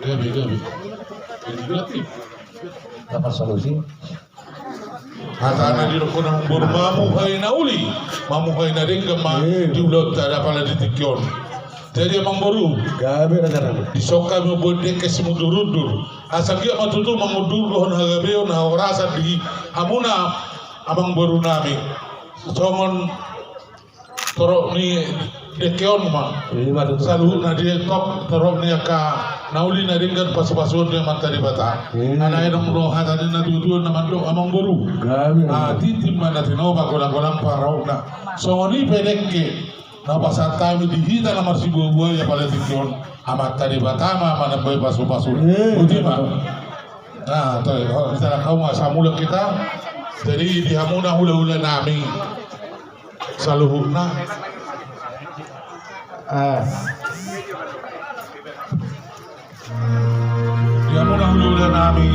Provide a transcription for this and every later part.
Gabi. Gratis. Apa solusi? Hatana di rokon ang mamuhay na uli, mamuhay na rin kama diulot ada pala ditikyon. Jadi emang baru. Gabi na jalan. Disoka mo bodek kes mudurudur. Asal dia matutu mangudur dohon hagabeo na orasa di amuna abang baru nami. Songon torok ni dekeon ma. Salu na dia top torok ni ka nauli na ringan pasu-pasu dia mantari bata. Ana edong do hatani na dudu na mando amang baru. Gabi. Titim mana tino ba golang-golang parau na. Songoni pedekke. Na pasatami di hita na marsibo ya pada tikyon amat tadi batama mana boy pasu-pasu. Ultima. Nah, tuh misalnya kau masa mula kita jadi dihamuna hula-hula nami saluhuna. Dihamuna hula-hula nami.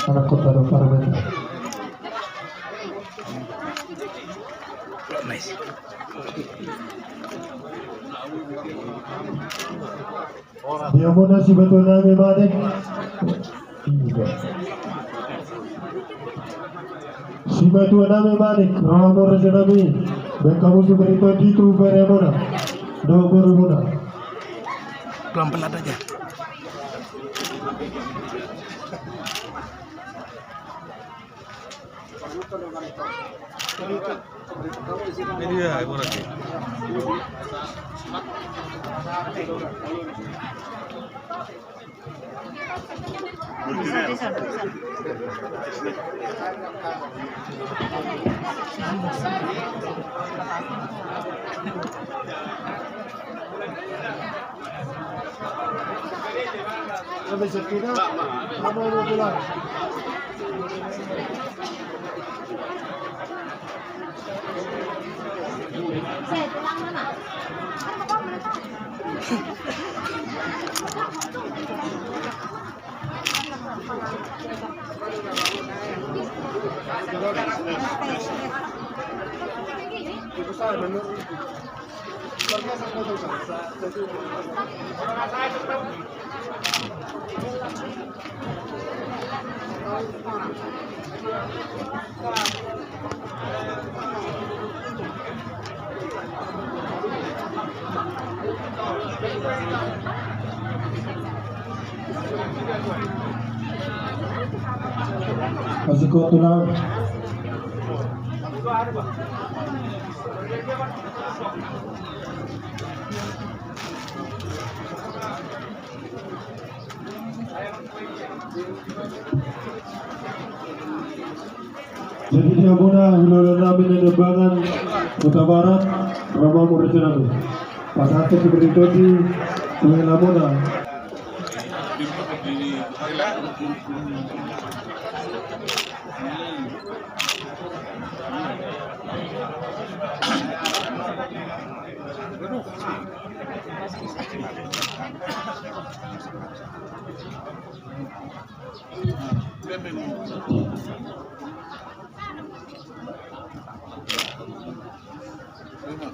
anak kota Parameter. Dia muna si betul nami Manik. Si betul nami Manik. Ramor nami. Bekamu suka itu beremona. Do beremona. Pelan-pelan aja. Ini ya, ibu lagi. Sampai sekitar nama mau pulang. Saya pulang mana? Masih kuat tulang. Jadi dia muna hilauan namin ng Nabangan, Kota Barat, Rama Murid namin. Pasate si Beritodi, Tuwela muna.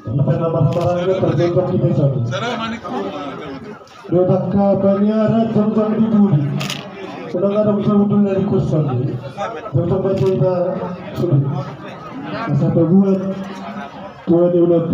Kita nama-nama terjebak di desa. Dodak ka banyaran sama-sama dibuli. Sedang ada betul-betul dari kursan. Betul kita sulit. Sampai buat tua di ulat.